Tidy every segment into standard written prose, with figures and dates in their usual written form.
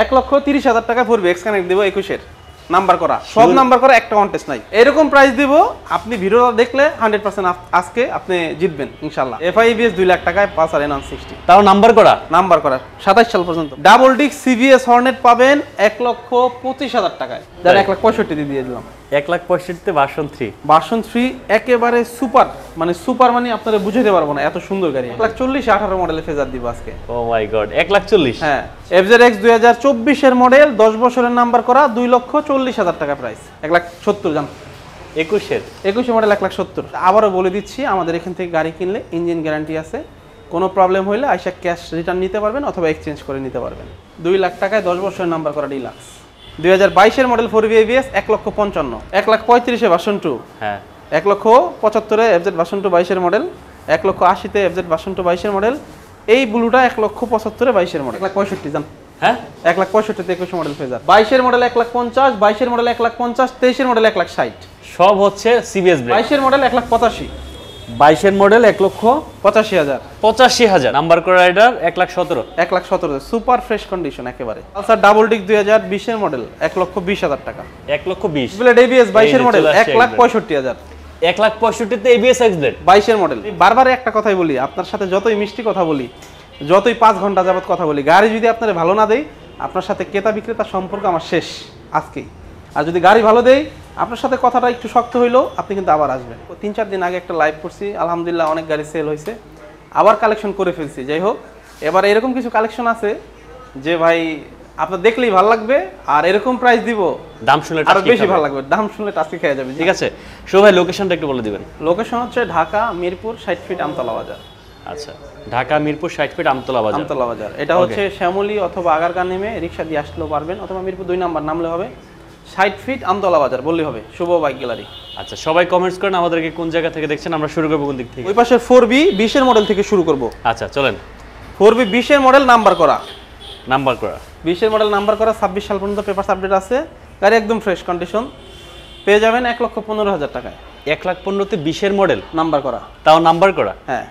1,30,000 টাকা পড়বে। X connect দিব 21-এর নাম্বার করা, সব নাম্বার করা, একটা কন্টেস্ট নাই। এরকম প্রাইস দিব, আপনি ভিডিওটা দেখলে 100% আজকে আপনি জিতবেন ইনশাআল্লাহ। FIBS 2 লাখ টাকায় পালসার N160, তাও নাম্বার করা 27 সাল পর্যন্ত। ডাবল ডিস্ক CBS হর্নেট পাবেন 1,25,000 টাকায়, যার 1,65,000 দিয়ে দিলাম। 1,65,000 ভার্সন 3 একেবারে সুপার, মানে সুপার মানে আপনারা বুঝাইতে পারবো না, এত সুন্দর গাড়ি। 1,40,000 18 মডেলের ফেজার দিব আজকে। ও মাই গড, 1,40,000। হ্যাঁ, FZX 2024 এর মডেল, 10 বছরের নাম্বার করা, 2,40,000 টাকা প্রাইস। 1,70,000 জান। 21 মডেল 1,70,000। আবারও বলে দিচ্ছি, আমাদের এখান থেকে গাড়ি কিনলে ইঞ্জিন গ্যারান্টি আছে, কোনো প্রবলেম হইলে আইসা ক্যাশ রিটার্ন নিতে পারবেন অথবা এক্সচেঞ্জ করে নিতে পারবেন। 2 লাখ টাকায় 10 বছরের নাম্বার করা ডিলাক্স। 2022 এর মডেল 4V ABS 1,55,000। 1,35,000 এ ভার্সন 2। হ্যাঁ, 1,75,000 এ FZ ভার্সন 2 22 এর মডেল, 1,80,000 তে FZ ভার্সন 2 22 এর মডেল। এই ব্লুটা 1,75,000 এ 22 এর মডেল। 1,65,000 জান। হ্যাঁ, 1,65,000 তে 21 মডেল ফেজার। 22 এর মডেল 1,50,000, 22 এর মডেল 1,50,000, 23 এর মডেল 1,60,000। সব হচ্ছে CBS ব্রেক। 22 এর মডেল 1,85,000, 22 এর মডেল 1,85,000। নাম্বার করা রাইডার 1,17,000। 1,17,000 সুপার ফ্রেশ কন্ডিশন একেবারে। পালসার ডাবল ডিস্ক 2020 এর মডেল 1,20,000 টাকা। 1,20,000। ব্লেড ABS 22 এর মডেল 1,65,000। 1,65,000 তে ABS X ব্লেড 22 এর মডেল। বারবার একটা কথাই বলি, আপনার সাথে যতই মিষ্টি কথা বলি, যতই 5 ঘন্টা যাবত কথা বলি, গাড়ি যদি আপনার ভালো না দেই, আপনার সাথে ক্রেতা বিক্রেতার সম্পর্ক আমার শেষ আজকেই। আর যদি গাড়ি ভালো দেই, আপনার সাথে কথাটা একটু শক্ত হইলেও আপনি কিন্তু আবার আসবেন। 3-4 দিন আগে একটা লাইভ করছি, আলহামদুলিল্লাহ অনেক গাড়ি সেল হয়েছে, আবার কালেকশন করে ফেলছি। যাই হোক, এবার এরকম কিছু কালেকশন আছে যে ভাই আপনার দেখলেই ভালো লাগবে, আর এরকম প্রাইস দিব, দাম শুনলে আরো বেশি ভালো লাগবে, দাম শুনলে টাস্কি খেয়ে যাবে। ঠিক আছে, শো ভাই লোকেশনটা একটু বলে দিবেন। লোকেশন হচ্ছে ঢাকা মিরপুর 60 ফিট আমতলা বাজার। আচ্ছা, ঢাকা মিরপুর 60 ফিট আমতলা বাজার। এটা হচ্ছে শ্যামলী অথবা আগারগাঁ নেমে রিকশা দিয়ে আসলেও পারবেন, অথবা মিরপুর 2 নাম্বার নামলে হবে, 60 ফিট আমতলা বাজার বললেই হবে, শুভ বাইক গ্যালারি। আচ্ছা, সবাই কমেন্টস করেন আমাদেরকে কোন জায়গা থেকে দেখছেন। আমরা শুরু করব কোন দিক থেকে? ওই পাশে 4B 20 এর মডেল থেকে শুরু করব। আচ্ছা চলেন। 4B 20 এর মডেল নাম্বার করা, 20 এর মডেল নাম্বার করা, 26 সাল পর্যন্ত পেপারস আপডেট আছে, গাড়ি একদম ফ্রেশ কন্ডিশন, পেয়ে যাবেন 1,15,000 টাকায়। 1,15,000 তে 20 এর মডেল নাম্বার করা, তাও নাম্বার করা। হ্যাঁ,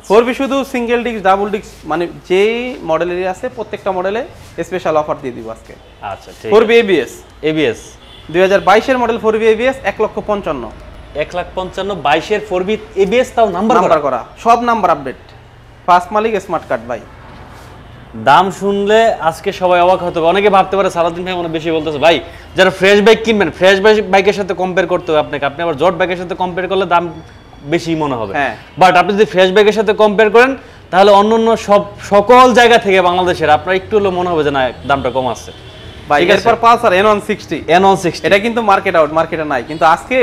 4B শুধু সিঙ্গেল ডিস্ক ডাবল ডিস্ক মানে যেই মডেলেরই আছে প্রত্যেকটা মডেলে স্পেশাল অফার দিয়ে দিব আজকে। আচ্ছা ঠিক। 4B ABS 2022 এর মডেল 4B ABS 1,55,000। 1,55,000 22 এর 4B ABS তাও নাম্বার করা, সব নাম্বার আপডেট, ফার্স্ট মালিক, স্মার্ট কার্ড। ভাই দাম শুনলে আজকে সবাই অবাক হতে হবে। অনেকে ভাবতে পারে সালাউদ্দিন ভাই মনে বেশি বলতেছে। ভাই যারা ফ্রেশ বাইক কিনবেন, ফ্রেশ বাইকের সাথে কম্পেয়ার করতে হবে আপনাকে। আপনি আবার জট বাইকের সাথে কম্পেয়ার করলে দাম বেশি মনে হবে, বাট আপনি যদি ফ্রেশ বাইকের সাথে কম্পেয়ার করেন তাহলে অন্যান্য সকল জায়গা থেকে বাংলাদেশের আপনার একটু হলেও মনে হবে যে না দামটা কম আছে। ভাই এরপর পালসার N160 এটা কিন্তু মার্কেট আউট, মার্কেটে নাই, কিন্তু আজকে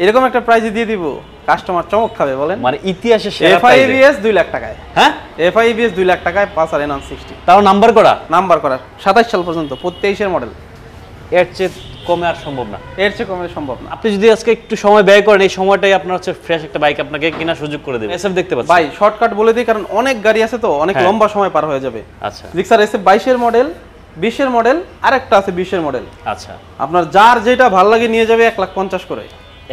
এরকম একটা প্রাইসে দিয়ে দিব, কাস্টমার চমক খাবে। বলেন মানে ইতিহাসে সেরা FIBS 2 লাখ টাকায়। হ্যাঁ, FIBS 2 লাখ টাকায় পালসার N160, তাও নাম্বার করা 27 সাল পর্যন্ত, 23 এর মডেল। এর চেয়ে কমে আর সম্ভব না, এর চেয়ে কমে সম্ভব না। আপনি যদি আজকে একটু সময় ব্যয় করেন, এই সময়টাই আপনার হচ্ছে ফ্রেশ একটা বাইক আপনাকে কেনার সুযোগ করে দেবে। SF দেখতে পাচ্ছেন ভাই, শর্টকাট বলে দিই, কারণ অনেক গাড়ি আছে তো, অনেক লম্বা সময় পার হয়ে যাবে। আচ্ছা, জিক্সার SF 22 এর মডেল, 20 এর মডেল, আরেকটা আছে 20 এর মডেল। আচ্ছা, আপনার যার যেটা ভালো লাগে নিয়ে যাবে 1,50,000 করে।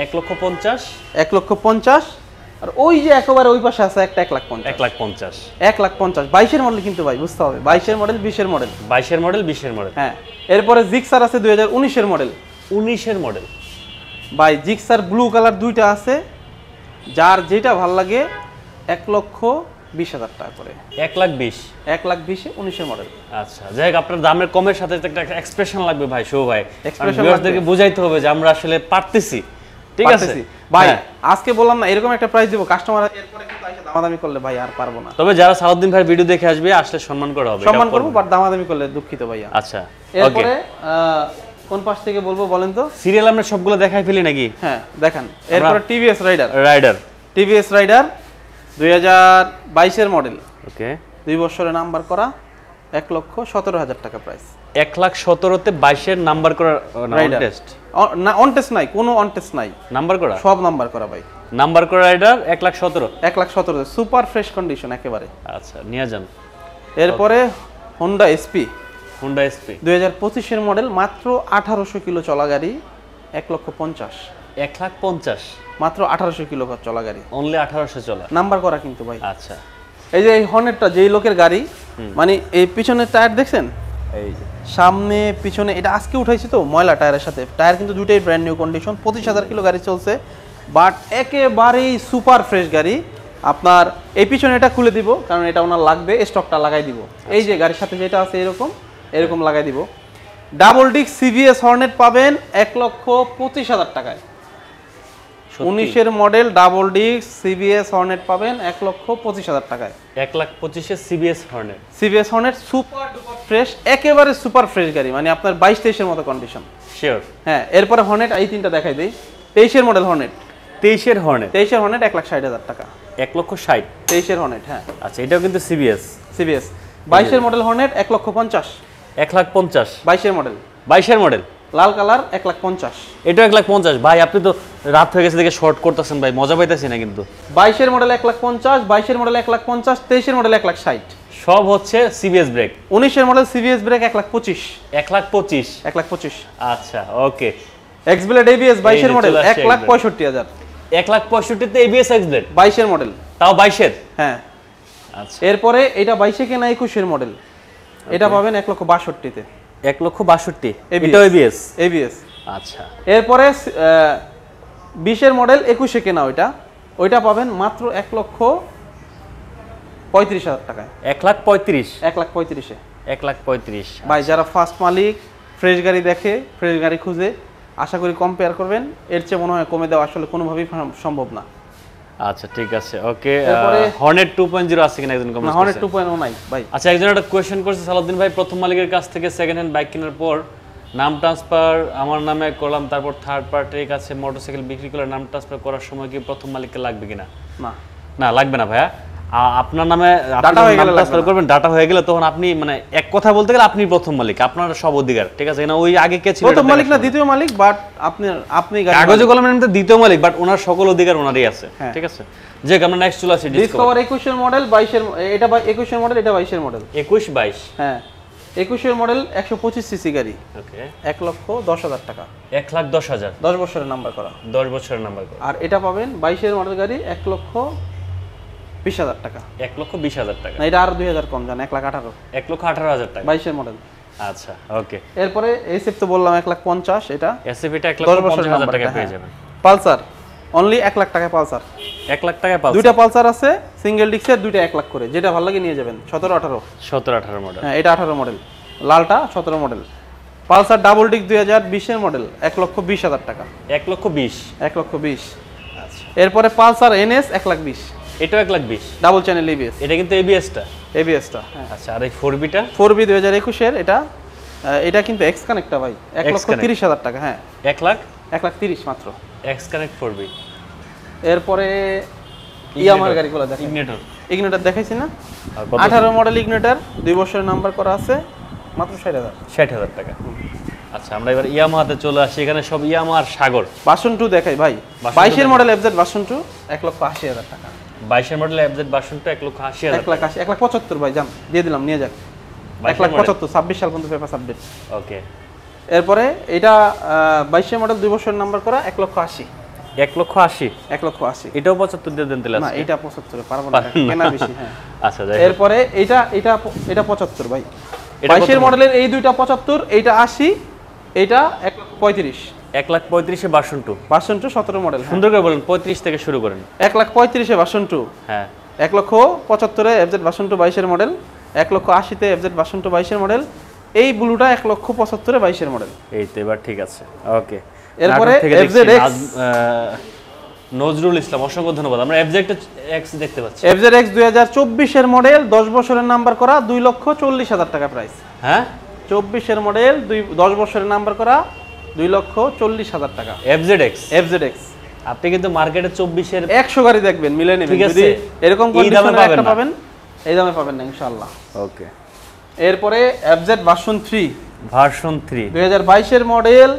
1,50,000, 1,50,000। আর ওই যে একেবারে ওই পাশে আছে একটা 1,50,000। 1,50,000 22 এর মডেল কিন্তু ভাই বুঝতে হবে, 22 এর মডেল, 20 এর মডেল, 22 এর মডেল, 20 এর মডেল। হ্যাঁ, এরপরে জিক্সার আছে 2019 এর মডেল। 19 এর মডেল ভাই, জিক্সার ব্লু কালার দুইটা আছে, যার যেটা ভালো লাগে 1,20,000 টাকা করে। 1,20,000 19 এর মডেল। আচ্ছা, যাই হোক, আপনার দামের কমের সাথে একটা এক্সপ্রেশন লাগবে ভাই, শো ভাই, ভিউয়ারদেরকে বুঝাইতে হবে যে আমরা আসলে পারতেছি। ঠিক আছে ভাই, আজকে বললাম না এরকম একটা প্রাইস দিব, কাস্টমার এরপরে কিন্তু এসে দামাদামি করলে ভাই আর পারবো না। তবে যারা সালাউদ্দিন ভাই ভিডিও দেখে আসবে আসলে সম্মান করা হবে, সম্মান করব, বাট দামাদামি করলে দুঃখিত ভাইয়া। আচ্ছা, এরপরে কোন পাশ থেকে বলবো বলেন তো? সিরিয়াল আমরা সবগুলো দেখাই ফেলি নাকি? হ্যাঁ দেখান। এরপরে TVS রাইডার, TVS রাইডার 2022 এর মডেল, ওকে, 2 বছরের নাম্বার করা, 1,17,000 টাকা প্রাইস। 1,17,000 তে 22 এর নাম্বার করা টেস্ট না, অন টেস্ট নাই, কোনো অন টেস্ট নাই, নাম্বার করা, সব নাম্বার করা ভাই। নাম্বার করা রাইডার 1,17,000 সুপার ফ্রেশ কন্ডিশন একেবারে। আচ্ছা, নিয়ে যান। এরপরে Honda SP 2025 এর মডেল, মাত্র 1800 কিলো চলা গাড়ি, 1,50,000। 1,50,000 মাত্র 1800 কিলো চলা গাড়ি, অনলি 1800 চলা, নাম্বার করা কিন্তু ভাই। আচ্ছা, এই যে এই হর্নেটটা যেই লোকের গাড়ি, মানে এই পিছনের টায়ার দেখছেন, এই যে সামনে পিছনে এটা আজকে উঠাইছি তো ময়লা টায়ারের সাথে, টায়ার কিন্তু দুটোই ব্র্যান্ড নিউ কন্ডিশন, 25,000 কিলো গাড়ি চলছে, বাট একেবারেই সুপার ফ্রেশ গাড়ি। আপনার এই পিছনে এটা খুলে দিব, কারণ এটা ওনার লাগবে, স্টকটা লাগাই দিব। এই যে গাড়ির সাথে যেটা আছে এরকম লাগাই দিব। ডাবল ডিস্ক সিভিএস হর্নেট পাবেন 1,25,000 টাকায়। 19-এর মডেল ডাবল ডিস্ক সিভিএস হর্নেট পাবেন 1,25,000 টাকায়। 1,25,000 সিবিএস হর্নেট। সিভিএস হর্নেট সুপার ডুপার ফ্রেশ, একেবারে সুপার ফ্রেশ গাড়ি, মানে আপনার 22-23-এর মতো কন্ডিশন। শিওর। হ্যাঁ, এরপরে হর্নেট এই তিনটা দেখাই দেই। 23-এর মডেল হর্নেট। 23-এর হর্নেট। 23-এর হর্নেট 1,60,000 টাকা। 1,60,000। 23-এর হর্নেট, হ্যাঁ আচ্ছা, এটাও কিন্তু সিবিএস। সিভিএস। 22-এর মডেল হর্নেট 1,50,000। 1,50,000। 22-এর মডেল। 22-এর মডেল লাল কালার 1,50,000। এটাও 1,50,000। ভাই আপনি তো রাত হয়ে গেছে দেখে শর্ট করতেছেন ভাই, মজা পাইতেছি না কিন্তু। 22-এর মডেল 1,50,000, 22-এর মডেল 1,50,000, 23-এর মডেল 1,60,000। সব হচ্ছে সিবিএস ব্রেক। 19-এর মডেল সিভিএস ব্রেক 1,25,000। 1,25,000। 1,25,000। আচ্ছা, ওকে। এক্সব্লেড এবিএস 22-এর মডেল 1,65,000। 1,65,000-তে এবিএস এক্সব্লেড। 22-এর মডেল। তাও 22-এর। হ্যাঁ। আচ্ছা, এরপরে এটা 22-এ কেনা 21-এর মডেল, এটা পাবেন 1,62,000-তে। 1,62,000। এটাও এবিএস। এবিএস। আচ্ছা, এরপরে 20-এর মডেল 21-এ কেনা ওইটা পাবেন মাত্র 1,35,000 টাকায়। 1,35,000। 1,35,000-এ। 1,35,000। ভাই যারা ফার্স্ট মালিক, ফ্রেশ গাড়ি দেখে, ফ্রেশ গাড়ি খুঁজে, আশা করি কম্পেয়ার করবেন, এর চেয়ে মনে হয় কমে দেওয়া আসলে কোনোভাবেই সম্ভব না। আচ্ছা, ঠিক আছে, ওকে। এরপরে হর্নেট 2.0 আছে কিনা একজন কমেন্ট না, করেছে। হর্নেট 2.0 নাই ভাই। আচ্ছা, একজন একটা কোয়েশ্চেন করছে সালাউদ্দিন ভাই, প্রথম মালিকের কাছ থেকে সেকেন্ড হ্যান্ড বাইক কেনার পর নাম ট্রান্সফার আমার নামে করলাম, তারপর থার্ড পার্টির কাছে মোটরসাইকেল বিক্রি করে নাম ট্রান্সফার করার সময় কি প্রথম মালিককে লাগবে কিনা? না, না, লাগবে না ভাইয়া। আপনার নামে ডাটা হয়ে গেলে ট্রান্সফার করবেন, ডাটা হয়ে গেলে তখন আপনি মানে এক কথা বলতে গেলে আপনি প্রথম মালিক, আপনার সব অধিকার, ঠিক আছে না? ওই আগে কে ছিল প্রথম মালিক না দ্বিতীয় মালিক, বাট আপনি গাড়ি কাগজে কলমে নামতে দ্বিতীয় মালিক, বাট ওনার সকল অধিকার ওনারই আছে, ঠিক আছে? যে আমরা নেক্সট চলে আসি ডিসকভার 21-এর মডেল 22-এর, এটা 21-এর মডেল, এটা 22-এর মডেল। 21-22। হ্যাঁ, 21-এর মডেল 125 সিসি গাড়ি। ওকে। 1,10,000 টাকা। 1,10,000। 10 বছরের নাম্বার করা। 10 বছরের নাম্বার করা। আর এটা পাবেন 22-এর মডেল গাড়ি 1,20,000 টাকা। 1,20,000 টাকা। না, এটা আরো 2,000 কম, জান 1,18,000। 1,18,000 টাকা। 22-এর মডেল। আচ্ছা, ওকে। এরপরে এসএফ তো বললাম 1,50,000, এটা এসএফ এটা 10 বছরের 1,50,000 নাম্বার টাকা পেয়ে হ্যাঁ। যাবেন। পালসার অনলি 1,00,000 টাকায় পালসার। 1,00,000 টাকা পালসার। দুইটা পালসার আছে, সিঙ্গেল ডিস্কের, দুইটা 1,00,000 করে, যেটা ভালো লাগে নিয়ে যাবেন। 17-18। 17-18 মডেল। হ্যাঁ, এটা 18 মডেল, লালটা 17 মডেল। পালসার ডাবল ডিস্ক 2020-এর মডেল 1,20,000 টাকা। 1,20,000। 1,20,000। আচ্ছা, এরপরে পালসার এনএস 1,20,000। এটাও 1,20,000। Double channel ABS. এটা কিন্তু এবিএসটা। এবিএসটা, হ্যাঁ। আচ্ছা, আর এই 4বিটা? 4B 2021-এর, এটা কিন্তু এক্স কানেক্টটা ভাই, 1,30,000 টাকা। হ্যাঁ, 1,30,000 মাত্র। X connect 4B। এরপরে ইয়ামার গাড়িগুলো দেখেন। ইগনিটর দেখাইছি না? 18 মডেল ইগনিটর, 2 বছরের নাম্বার করা আছে, মাত্র 60,000। 60,000 টাকা। আচ্ছা, আমরা এবার ইয়ামাহাতে চলে আসি, এখানে সব ইয়ামাহার সাগর। ভার্সন 2 দেখাই ভাই। 22-এর মডেল এফজেড ভার্সন 2 1,80,000 টাকা। 22-এর মডেল এফজেড ভার্সন 2 1,80,000। 1,75,000 ভাই, জান দিয়ে দিলাম, নিয়ে যাক। 1,75,000, 26 সাল পর্যন্ত পেপার আপডেট। ওকে। এরপরে এটা 22-এর মডেল, 2 বছরের নাম্বার করা, 1,80,000। 1,80,000। 1,80,000। এটাও 75 দিয়ে দেন তাহলে না, আজকে। এটা 75 পারবো না, কেনা বেশি। হ্যাঁ, আচ্ছা, যাই হোক। এরপরে এটা 75 ভাই। 22-এর মডেলের এই দুইটা 75, এইটা 80, এইটা 1,35,000। 1,35,000 ভার্সন 2। Version 2 17 model. সুন্দর করে বলেন, 35 থেকে শুরু করেন। 1,35,000 ভার্সন 2। হ্যাঁ। 1,75,000 এফজেড ভার্সন 2 22-এর মডেল। 1,80,000 এফজেড ভার্সন 2 22-এর মডেল। এই ব্লুটা 1,75,000 22-এর মডেল। এই তো এবার ঠিক আছে, ওকে। এরপরে FZX নজরুল ইসলাম, অসংখ্য ধন্যবাদ। আমরা FZX দেখতে পাচ্ছি। FZX 2024-এর মডেল, 10 বছরের নাম্বার করা, 2,40,000 টাকা প্রাইস। হ্যাঁ, 24-এর মডেল, 10 বছরের নাম্বার করা, 2,40,000 টাকা। FZX আপনি কিন্তু মার্কেটে 24-এর 100 গাড়ি দেখবেন, মিলে নেবেন। ঠিক আছে, যদি এরকম এই দামে কন্ডিশনে একটা পাবেন না। পাবেন, এই দামে পাবেন না ইনশাআল্লাহ। ওকে। এরপরে FZ ভার্সন 3 2022-এর মডেল,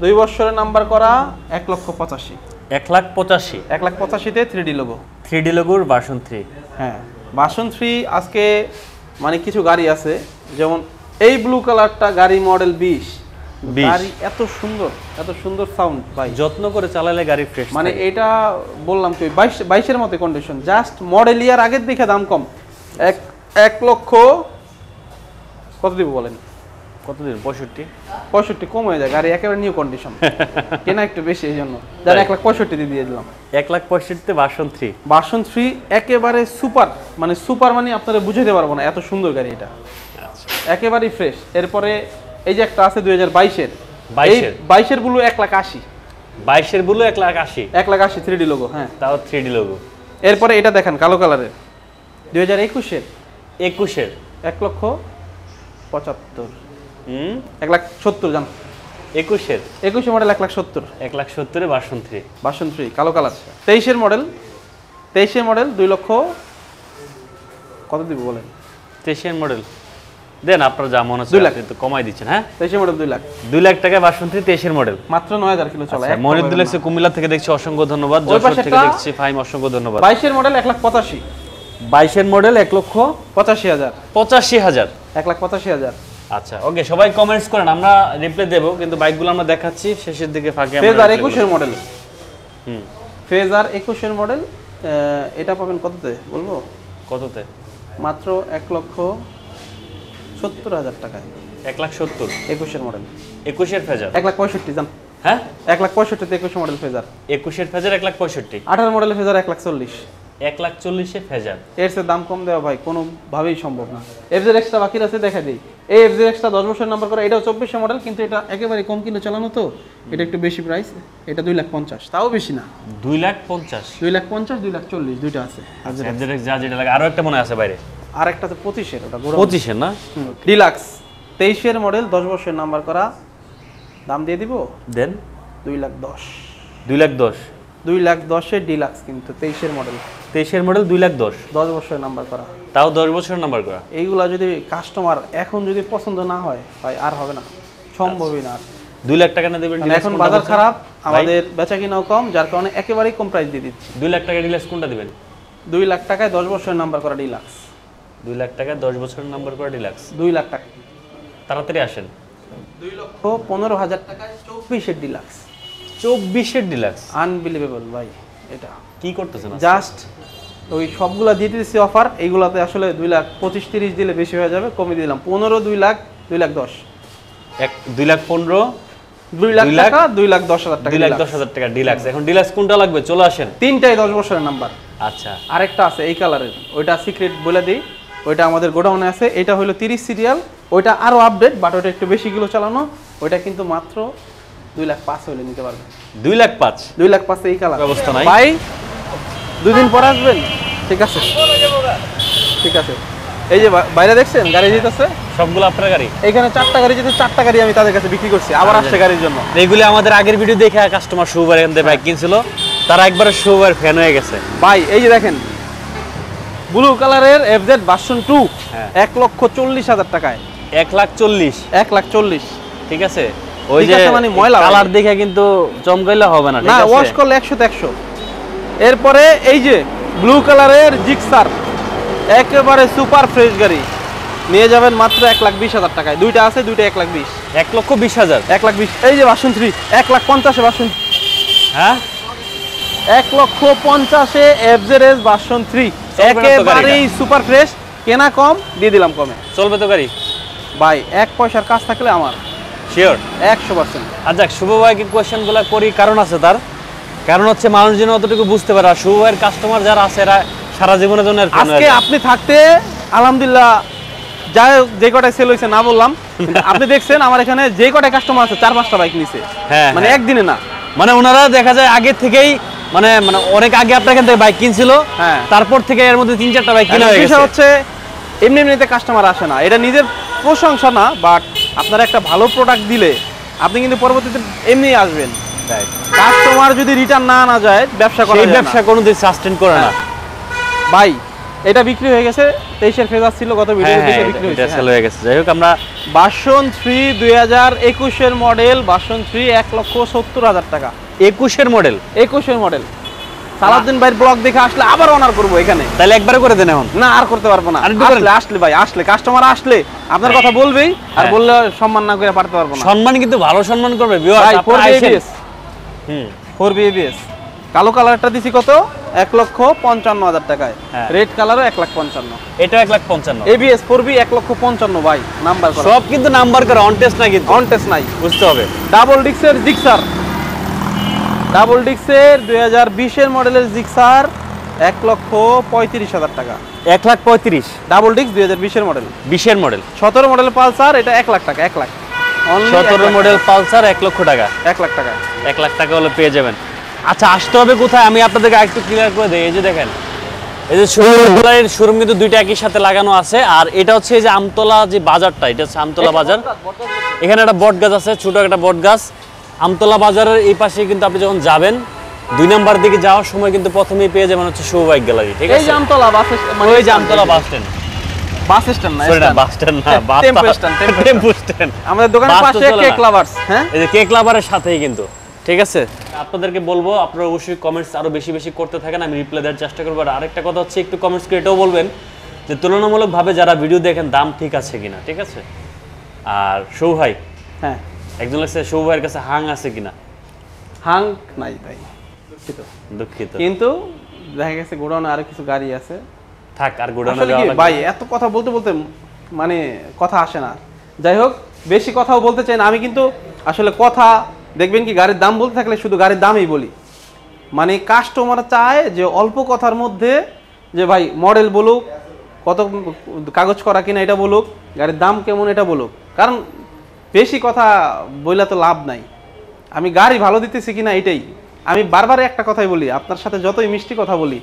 2 বছরের নাম্বার করা, 1,85,000। 1,85,000। 1,85,000-তে 3D লোগো। 3D লোগোর ভার্সন 3। হ্যাঁ, ভার্সন 3 আজকে মানে কিছু গাড়ি আছে, যেমন এই ব্লু কালারটা গাড়ি মডেল 20। গাড়ি এত সুন্দর সাউন্ড ভাই, যত্ন করে চালালে গাড়ি ফ্রেশ। মানে এটা বললাম কি 22-এর মতো কন্ডিশন, জাস্ট মডেল ইয়ার আগের দেখে দাম কম। 1 লক্ষ কত দিব বলেন? কত দিন 65? 65 কম হয়ে যায়, গাড়ি একেবারে নিউ কন্ডিশন, কেনা একটু বেশি এই জন্য, যার 1,65,000 দিয়ে দিলাম। 1,65,000 ভার্সন 3। ভার্সন 3 একেবারে সুপার, মানে সুপার মানে আপনারা বুঝাতে পারবো না, এত সুন্দর গাড়ি এটা, একেবারেই ফ্রেশ। এরপরে এই যে একটা আছে 2022-এর, 22-এর ব্লু 1,80,000, 22-এর ব্লু 1,80,000, 1,80,000 3D লোগো, হ্যাঁ তাও 3D লোগো। এরপরে এটা দেখেন কালো কালারের 2021-এর, 21-এর 1,75,000, 1,70,000 জান। 21-এর 21 মডেল 1,70,000, 1,70,000 ভার্সন 3। ভার্সন 3 কালো কালার। 23-এর মডেল, 2 লক্ষ কত দিব বলেন? 23-এর মডেল দেন, আপনার যা মনে হচ্ছে 2 লাখ কিন্তু কমাই দিচ্ছেন। হ্যাঁ 23-এর মডেল 2 লাখ, 2 লাখ টাকা ভার্সন 3 23-এর মডেল, মাত্র 9,000 কিলো চলা। মনিরুদ্দিন লেখছে কুমিল্লা থেকে দেখছি, অসংখ্য ধন্যবাদ। ওই যশোর পাশেরটা থেকে দেখছি ফাইম, অসংখ্য ধন্যবাদ। 22-এর মডেল 1,85,000, 22-এর মডেল 1,85,000, 85,000, 1,85,000। আচ্ছা ওকে, সবাই কমেন্টস করেন, আমরা রিপ্লাই দেব, কিন্তু বাইকগুলো আমরা দেখাচ্ছি শেষের দিকে ফাঁকে। ফেজার 21-এর মডেল, ফেজার 21-এর মডেল, এটা পাবেন কততে বলবো? কততে? মাত্র 1,70,000 টাকায়, 1,70,000 21-এর মডেল, 21-এর ফেজার 1,65,000 জান। হ্যাঁ 1,65,000 21 মডেল ফেজার, 21-এর ফেজার 1,65,000, 18 মডেল ফেজার 1,40,000। 1,40,000 ফেজার, এর চেয়ে দাম কম দেওয়া ভাই কোনোভাবেই সম্ভব না। এফজেড এক্সট্রা বাকি আছে, দেখা দিই। এই এফজেড এক্সট্রা 10 বছর নাম্বার করা, এটাও 24 মডেল, কিন্তু এটা একেবারে কম কিলো চালানো, তো এটা একটু বেশি প্রাইস, এটা 2,50,000, তাও বেশি না, 2,50,000, 2,50,000, 2,40,000 দুইটা আছে। যা যেটা লাগে, আরো একটা মনে আছে বাইরে, আর একটা তো 25-এর, ওটা 25-এর না, ডিলাক্স 23-এর মডেল 10 বছর নাম্বার করা, দাম দিয়ে দিব দেন 2,10,000, 2,10,000, 2,10,000-এর ডিলাক্স, কিন্তু 23-এর মডেল, 23-এর মডেল 2,10,000, 10 বছর নাম্বার করা, তাও 10 বছর নাম্বার করা। এইগুলা যদি কাস্টমার এখন যদি পছন্দ না হয় ভাই, আর হবে না, সম্ভবই না। 2 লাখ টাকা না দেবেন? মানে এখন বাজার খারাপ, আমাদের বেচা কিনাও কম, যার কারণে একেবারেই কম প্রাইস দিয়ে দিচ্ছি। 2 লাখ টাকা ডিলাক্স কোনটা দিবেন? 2 লাখ টাকায় 10 বছর নাম্বার করা ডিলাক্স, 2 লাখ টাকা 10 বছর নাম্বার করা ডিলাক্স, 2 লাখ টাকা। তাড়াতাড়ি আসেন। 2,15,000 টাকায় 24-এর ডিলাক্স, 24-এর ডিলাক্স, আনবিলিভেবল ভাই। এটা কি করতেছেন? জাস্ট ওই সবগুলা দিয়ে দিতেছি অফার, এইগুলাতে আসলে 2,25,30 দিলে বেশি হয়ে যাবে, কমিয়ে দিলাম 15, 2 লাখ, 2,10,000, 2,15,000, 2 লাখ টাকা, 2,10,000 টাকা, 2,10,000 টাকা ডিলাক্স। এখন ডিলাক্স কোনটা লাগবে? চলে আসেন, তিনটাই 10 বছরের নাম্বার। আচ্ছা আরেকটা আছে এই কালারের, ওইটা সিক্রেট বলে দিই, ওইটা আমাদের গোডাউনে আছে, এটা হলো 30 সিরিয়াল, ওইটা আরো আপডেট, বাট ওইটা একটু বেশি কিলো চালানো, ওইটা কিন্তু মাত্র 2,05,000 হলে নিতে পারবেন। 2,05,000, 2,05,000 এই কালার ব্যবস্থা নাই ভাই, 2 দিন পর আসবেন, ঠিক আছে? ঠিক আছে। এই যে বাইরে দেখছেন গাড়ি যেতেছে, সবগুলো আপনার গাড়ি। এখানে 4টা গাড়ি যেতে, 4টা গাড়ি আমি তাদের কাছে বিক্রি করছি, আবার আসছে গাড়ির জন্য। এইগুলি আমাদের আগের ভিডিও দেখে কাস্টমার শুভবার এখান থেকে বাইক কিনছিল, তারা একবারে শুভবার ফ্যান হয়ে গেছে ভাই। এই যে দেখেন ব্লু কালারের এফজেড ভার্সন 2, হ্যাঁ 1,40,000 টাকায়, 1,40,000, 1,40,000, ঠিক আছে? ওই ঠিক যে আছে, মানে ময়লা কালার দেখে কিন্তু চমকাইলে হবে না, ঠিক না, আছে? ওয়াশ করলে 100 100। এরপরে এই যে ব্লু কালারের জিক্সার, একেবারে সুপার ফ্রেশ গাড়ি, নিয়ে যাবেন মাত্র 1,20,000 টাকায়, দুইটা আছে, দুইটা 1,20,000, 1,20,000, 1,20,000। এই যে ভার্সন 3 1,50,000 ভার্সন, হ্যাঁ 1,50,000 এফজেড ভার্সন 3, একেবারেই সুপার ফ্রেশ, কেনা কম, দিয়ে দিলাম কমে। চলবে তো গাড়ি ভাই 1 পয়সার কাজ থাকলে আমার শিওর 100%। আচ্ছা, শুভ ভাইকে কোয়েশ্চেনগুলো করি, কারণ আছে তার, কারণ হচ্ছে মানুষ যেন অতটুকু বুঝতে পারে, আর শুভ ভাইয়ের কাস্টমার যারা আছে এরা সারা জীবনের জন্য আজকে আপনি থাকতে আলহামদুলিল্লাহ, যাই হোক, যে কটায় সেল হয়েছে না বললাম, কিন্তু আপনি দেখছেন আমার এখানে যে কটায় কাস্টমার আছে 4-5টা বাইক নিছে, হ্যাঁ, মানে একদিনে না, মানে ওনারা দেখা যায় আগে থেকেই মানে অনেক আগে আপনার এখান থেকে বাইক কিনছিল, হ্যাঁ, তারপর থেকে এর মধ্যে 3-4টা বাইক কিনা হয়ে গেছে। হচ্ছে এমনিতে কাস্টমার আসে না, এটা নিজের প্রশংসা না, বাট আপনারা একটা ভালো প্রোডাক্ট দিলে আপনি কিন্তু পরবর্তীতে এমনি আসবেন। কাস্টমার যদি রিটার্ন না আনা যায়, ব্যবসা করা যায় না, ব্যবসা কোনোদিন সাস্টেইন করে না ভাই। এটা বিক্রি হয়ে গেছে, 23-এর ফেজার ছিল গত ভিডিওতে, বিক্রি হয়েছে, সেল হয়ে গেছে। যাই হোক, আমরা ভার্সন 3 2021-এর মডেল, ভার্সন 3 1,70,000 টাকা, 21-এর মডেল, 21-এর মডেল। সালাউদ্দিন ভাইয়ের ব্লগ দেখে আসলে আবার অনার করবো এখানে, তাহলে একবারে করে দেন এখন? না, আর করতে পারবো না, আসলে ভাই, আসলে কাস্টমার আসলে আপনার কথা বলবেই, আর বললে সম্মান না করে পারতে পারবো না। সম্মান কিন্তু ভালো সম্মান করবে ভিউয়ার, ভাই 4B আপনারা আইছেন। ABS, 4B ABS, কালো কালারটা দিছি কত 1,55,000 টাকায়, হ্যাঁ। রেড কালারও 1,55,000, এটা 1,55,000। ABS 4B 1,55,000 ভাই, নাম্বার করা, সব কিন্তু নাম্বার করে, অন টেস্ট না কিন্তু, অন টেস্ট নাই। বুঝতে হবে। ডাবল ডিক্সের জিক্সার, ডাবল ডিক্সের 2020 এর মডেলের জিক্সার 1,35,000 টাকা, 1,35,000 ডাবল ডিক্স 2020 এর মডেল। 20 এর মডেল, 17 মডেল পালসার, এটা 1 লাখ টাকা, 1 লাখ, 17 মডেল পালসার 1 লক্ষ টাকা, 1 লাখ টাকা। 1 লাখ টাকা হলে পেয়ে যাবেন। আচ্ছা, আসতে হবে কোথায় আমি আপনাদেরকে আরেকটু ক্লিয়ার করে দেই। এই যে দেখেন, এই যে শোরুম কিন্তু দুইটা একই সাথে লাগানো আছে। আর এটা হচ্ছে এই যে আমতলা যে বাজারটা, এটা হচ্ছে আমতলা বাজার। এখানে একটা বট গাছ আছে, ছোট একটা বট গাছ। আমতলা বাজারের এই পাশে কিন্তু আপনি যখন যাবেন 2 নাম্বার দিকে যাওয়ার সময় কিন্তু প্রথমেই পেয়ে যাবেন হচ্ছে শুভ বাইক গ্যালারি, ঠিক এই আছে? যে আমতলা বাস, মানে ওই যে Amtala bus stand, bus stand না, সরি না, বাস স্ট্যান্ড না, টেম্পো স্ট্যান্ড, টেম্পো স্ট্যান্ড। আমাদের দোকানের বাস তো পাশে চলে কেক না। লাভার্স। হ্যাঁ, এই যে কেক লাভারের সাথেই কিন্তু, ঠিক আছে? আপনাদেরকে বলবো আপনারা অবশ্যই কমেন্টস আরো বেশি বেশি করতে থাকেন, আমি রিপ্লাই দেওয়ার চেষ্টা করবো। আর আরেকটা কথা হচ্ছে, একটু কমেন্টস করে এটাও বলবেন যে তুলনামূলকভাবে যারা ভিডিও দেখেন দাম ঠিক আছে কিনা, ঠিক আছে? আর সৌ ভাই, হ্যাঁ, একজন লাগছে সৌ ভাইয়ের কাছে হাং আছে কিনা? হাং নাই ভাই, দুঃখিত। দুঃখিত, কিন্তু দেখা গেছে গোডাউনে আরো কিছু গাড়ি আছে। থাক, আর গোডাউনে আসলে যাওয়া কি লাগবে ভাই, এত কথা বলতে বলতে মানে কথা আসে না। যাই হোক, বেশি কথাও বলতে চাই না আমি, কিন্তু আসলে কথা দেখবেন কি, গাড়ির দাম বলতে থাকলে শুধু গাড়ির দামই বলি। মানে কাস্টমার চায় যে অল্প কথার মধ্যে, যে ভাই মডেল বলুক, কত কাগজ করা কিনা এটা বলুক, গাড়ির দাম কেমন এটা বলুক। কারণ বেশি কথা বইলা তো লাভ নাই। আমি গাড়ি ভালো দিতেছি কিনা এটাই আমি বারবার একটা কথাই বলি, আপনার সাথে যতই মিষ্টি কথা বলি,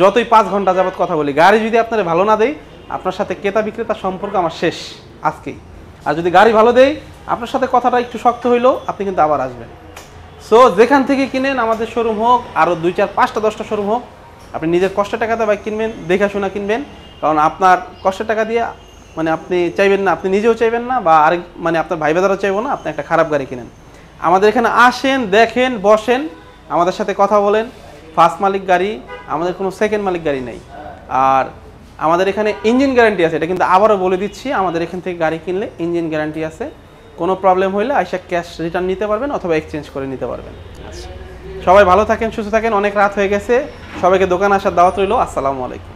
যতই 5 ঘন্টা যাবত কথা বলি, গাড়ি যদি আপনার ভালো না দেয়, আপনার সাথে ক্রেতা বিক্রেতা সম্পর্ক আমার শেষ আজকেই। আর যদি গাড়ি ভালো দেয়, আপনার সাথে কথাটা একটু শক্ত হইলেও আপনি কিন্তু আবার আসবেন। সো যেখান থেকে কিনেন, আমাদের শোরুম হোক, আরও 2, 4, 5টা 10টা শোরুম হোক, আপনি নিজের কষ্টের টাকাতে বাইক কিনবেন, দেখাশোনা কিনবেন। কারণ আপনার কষ্টের টাকা দিয়ে মানে আপনি চাইবেন না, আপনি নিজেও চাইবেন না, বা আরেক মানে আপনার ভাই বেদারও চাইবো না আপনি একটা খারাপ গাড়ি কিনেন। আমাদের এখানে আসেন, দেখেন, বসেন, আমাদের সাথে কথা বলেন। ফার্স্ট মালিক গাড়ি, আমাদের কোনো সেকেন্ড মালিক গাড়ি নেই। আর আমাদের এখানে ইঞ্জিন গ্যারান্টি আছে, এটা কিন্তু আবারও বলে দিচ্ছি, আমাদের এখান থেকে গাড়ি কিনলে ইঞ্জিন গ্যারান্টি আছে। কোনো প্রবলেম হইলে আইসা ক্যাশ রিটার্ন নিতে পারবেন অথবা এক্সচেঞ্জ করে নিতে পারবেন। সবাই ভালো থাকেন, সুস্থ থাকেন। অনেক রাত হয়ে গেছে, সবাইকে দোকানে আসার দাওয়াত রইল। আসসালামু আলাইকুম।